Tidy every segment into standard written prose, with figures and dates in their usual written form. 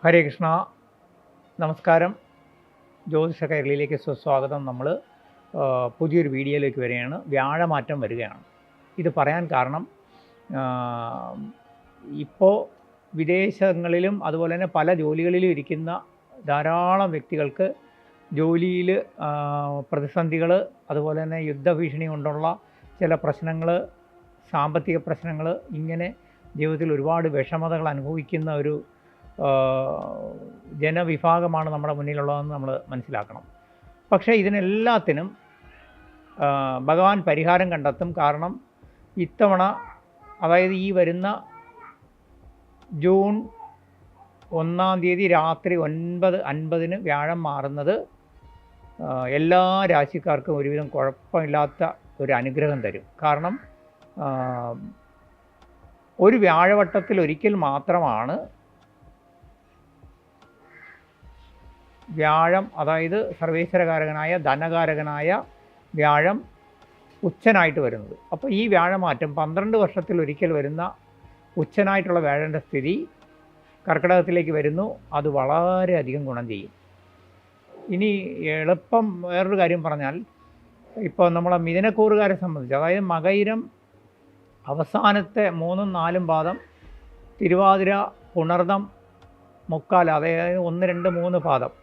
ഹരേ കൃഷ്ണ. നമസ്കാരം. ജ്യോതിഷ കൈരളിയിലേക്ക് സുസ്വാഗതം. നമ്മൾ പുതിയൊരു വീഡിയോയിലേക്ക് വരികയാണ്. വ്യാഴമാറ്റം വരികയാണ്. ഇത് പറയാൻ കാരണം ഇപ്പോൾ വിദേശങ്ങളിലും അതുപോലെ തന്നെ പല ജോലികളിലും ഇരിക്കുന്ന ധാരാളം വ്യക്തികൾക്ക് ജോലിയിൽ പ്രതിസന്ധികൾ, അതുപോലെ തന്നെ യുദ്ധഭീഷണി കൊണ്ടുള്ള ചില പ്രശ്നങ്ങൾ, സാമ്പത്തിക പ്രശ്നങ്ങൾ, ഇങ്ങനെ ജീവിതത്തിൽ ഒരുപാട് വിഷമതകൾ അനുഭവിക്കുന്ന ഒരു ജനവിഭാഗമാണ് നമ്മുടെ മുന്നിലുള്ളതെന്ന് നമ്മൾ മനസ്സിലാക്കണം. പക്ഷേ ഇതിനെല്ലാത്തിനും ഭഗവാൻ പരിഹാരം കണ്ടെത്തും. കാരണം ഇത്തവണ, അതായത് ഈ വരുന്ന ജൂൺ 1 തീയതി രാത്രി 9:50 വ്യാഴം മാറുന്നത് എല്ലാ രാശിക്കാർക്കും ഒരുവിധം കുഴപ്പമില്ലാത്ത ഒരു അനുഗ്രഹം തരും. കാരണം ഒരു വ്യാഴവട്ടത്തിൽ ഒരിക്കൽ മാത്രമാണ് വ്യാഴം, അതായത് സർവേശ്വരകാരകനായ ധനകാരകനായ വ്യാഴം ഉച്ചനായിട്ട് വരുന്നത്. അപ്പോൾ ഈ വ്യാഴമാറ്റം 12 വർഷത്തിൽ ഒരിക്കൽ വരുന്ന ഉച്ചനായിട്ടുള്ള വ്യാഴൻ്റെ സ്ഥിതി കർക്കിടകത്തിലേക്ക് വരുന്നു. അത് വളരെയധികം ഗുണം ചെയ്യും. ഇനി എളുപ്പം വേറൊരു കാര്യം പറഞ്ഞാൽ, ഇപ്പോൾ നമ്മളെ മിഥുനക്കൂറുകാരെ സംബന്ധിച്ച്, അതായത് മകയിരം അവസാനത്തെ 3ഉം 4ഉം പാദം, തിരുവാതിര, പുണർദം, മുക്കാൽ, അതായത് 1, 2, 3 പാദം,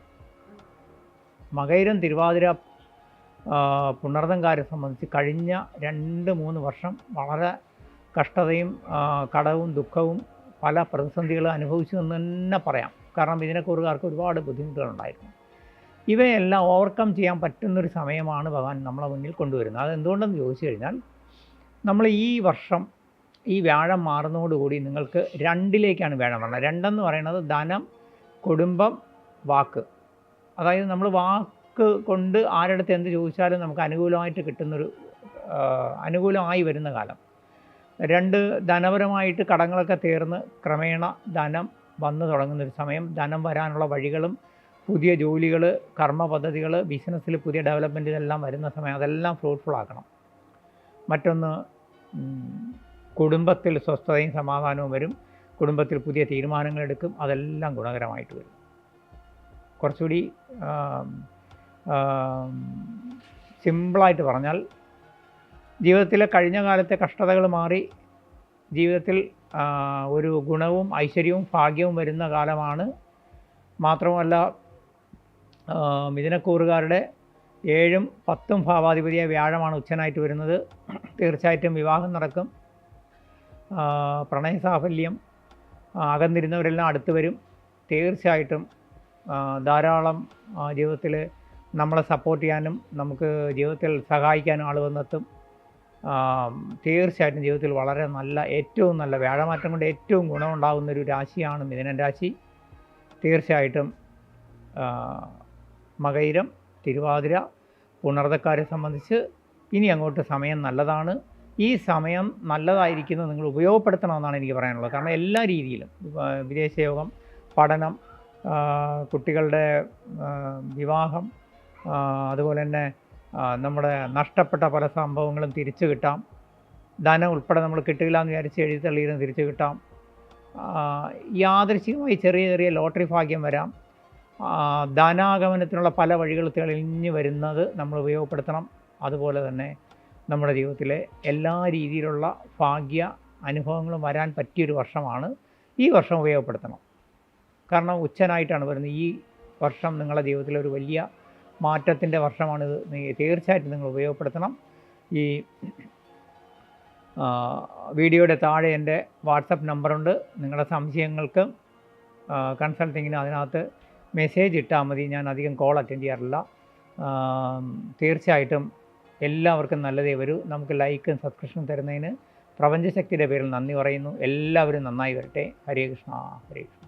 മകയിരം, തിരുവാതിര, പുണർദംകാരെ സംബന്ധിച്ച് കഴിഞ്ഞ 2-3 വർഷം വളരെ കഷ്ടതയും കടവും ദുഃഖവും പല പ്രതിസന്ധികളും അനുഭവിച്ചു എന്ന് തന്നെ പറയാം. കാരണം ഇതിനെക്കുറിക്കാർക്ക് ഒരുപാട് ബുദ്ധിമുട്ടുകളുണ്ടായിരുന്നു. ഇവയെല്ലാം ഓവർകം ചെയ്യാൻ പറ്റുന്നൊരു സമയമാണ് ഭഗവാൻ നമ്മളെ മുന്നിൽ കൊണ്ടുവരുന്നത്. അതെന്തുകൊണ്ടെന്ന് ചോദിച്ചു കഴിഞ്ഞാൽ, നമ്മൾ ഈ വർഷം ഈ വ്യാഴം മാറുന്നതോടുകൂടി നിങ്ങൾക്ക് 2ലേക്കാണ് വ്യാഴം വരുന്നത്. 2 എന്ന് പറയുന്നത് ധനം, കുടുംബം, വാക്ക്. അതായത് നമ്മൾ വാക്ക് കൊണ്ട് ആരുടെ എന്ത് ചോദിച്ചാലും നമുക്ക് അനുകൂലമായിട്ട് കിട്ടുന്നൊരു അനുകൂലമായി വരുന്ന കാലം. 2 ധനപരമായിട്ട് കടങ്ങളൊക്കെ തീർന്ന് ക്രമേണ ധനം വന്നു തുടങ്ങുന്നൊരു സമയം. ധനം വരാനുള്ള വഴികളും പുതിയ ജോലികൾ, കർമ്മ പദ്ധതികൾ, ബിസിനസ്സിൽ പുതിയ ഡെവലപ്മെൻറ്റ് ഇതെല്ലാം വരുന്ന സമയം. അതെല്ലാം ഫ്രൂട്ട്ഫുൾ ആക്കണം. മറ്റൊന്ന്, കുടുംബത്തിൽ സ്വസ്ഥതയും സമാധാനവും വരും. കുടുംബത്തിൽ പുതിയ തീരുമാനങ്ങളെടുക്കും. അതെല്ലാം ഗുണകരമായിട്ട് വരും. കുറച്ചുകൂടി സിമ്പിളായിട്ട് പറഞ്ഞാൽ, ജീവിതത്തിലെ കഴിഞ്ഞ കാലത്തെ കഷ്ടതകൾ മാറി ജീവിതത്തിൽ ഒരു ഗുണവും ഐശ്വര്യവും ഭാഗ്യവും വരുന്ന കാലമാണ്. മാത്രമല്ല, മിഥുനക്കൂറുകാരുടെ 7ഉം 10ഉം ഭാവാധിപതിയായ വ്യാഴമാണ് ഉച്ചനായിട്ട് വരുന്നത്. തീർച്ചയായിട്ടും വിവാഹം നടക്കും. പ്രണയസാഫല്യം, അകന്നിരുന്നവരെല്ലാം അടുത്ത് വരും. തീർച്ചയായിട്ടും ധാരാളം ജീവിതത്തിൽ നമ്മളെ സപ്പോർട്ട് ചെയ്യാനും നമുക്ക് ജീവിതത്തിൽ സഹായിക്കാനും ആൾ വന്നെത്തും. തീർച്ചയായിട്ടും ജീവിതത്തിൽ വളരെ നല്ല, ഏറ്റവും നല്ല വ്യാഴമാറ്റം കൊണ്ട് ഏറ്റവും ഗുണമുണ്ടാകുന്നൊരു രാശിയാണ് മിഥുനൻ രാശി. തീർച്ചയായിട്ടും മകയിരം, തിരുവാതിര, പുണർദക്കാരെ സംബന്ധിച്ച് ഇനി അങ്ങോട്ട് സമയം നല്ലതാണ്. ഈ സമയം നല്ലതായിരിക്കുന്നത് നിങ്ങൾ ഉപയോഗപ്പെടുത്തണമെന്നാണ് എനിക്ക് പറയാനുള്ളത്. കാരണം എല്ലാ രീതിയിലും, വിദേശയോഗം, പഠനം, കുട്ടികളുടെ വിവാഹം, അതുപോലെ തന്നെ നമ്മുടെ നഷ്ടപ്പെട്ട പല സംഭവങ്ങളും തിരിച്ചു കിട്ടാം. ധനം ഉൾപ്പെടെ നമ്മൾ കിട്ടില്ല എന്ന് വിചാരിച്ച് എഴുതി തള്ളിയിരുന്ന് തിരിച്ചു കിട്ടാം. യാദൃശ്ചികമായി ചെറിയ ചെറിയ ലോട്ടറി ഭാഗ്യം വരാം. ധനാഗമനത്തിനുള്ള പല വഴികൾ തെളിഞ്ഞു വരുന്നത് നമ്മൾ ഉപയോഗപ്പെടുത്തണം. അതുപോലെ തന്നെ നമ്മുടെ ജീവിതത്തിലെ എല്ലാ രീതിയിലുള്ള ഭാഗ്യ അനുഭവങ്ങളും വരാൻ പറ്റിയൊരു വർഷമാണ്. ഈ വർഷം ഉപയോഗപ്പെടുത്തണം. കാരണം ഉച്ചനായിട്ടാണ് വരുന്നത്. ഈ വർഷം നിങ്ങളുടെ ജീവിതത്തിലെ ഒരു വലിയ മാറ്റത്തിൻ്റെ വർഷമാണിത്. തീർച്ചയായിട്ടും നിങ്ങൾ ഉപയോഗപ്പെടുത്തണം. ഈ വീഡിയോയുടെ താഴെ എൻ്റെ വാട്സപ്പ് നമ്പറുണ്ട്. നിങ്ങളുടെ സംശയങ്ങൾക്ക് കൺസൾട്ടിങ്ങിന് അതിനകത്ത് മെസ്സേജ് ഇട്ടാൽ മതി. ഞാൻ അധികം കോൾ അറ്റൻഡ് ചെയ്യാറില്ല. തീർച്ചയായിട്ടും എല്ലാവർക്കും നല്ലതേ വരൂ. നമുക്ക് ലൈക്കും സബ്സ്ക്രിപ്ഷനും തരുന്നതിന് പ്രപഞ്ചശക്തിയുടെ പേരിൽ നന്ദി പറയുന്നു. എല്ലാവരും നന്നായി വരട്ടെ. ഹരേ കൃഷ്ണ, ഹരേ കൃഷ്ണ.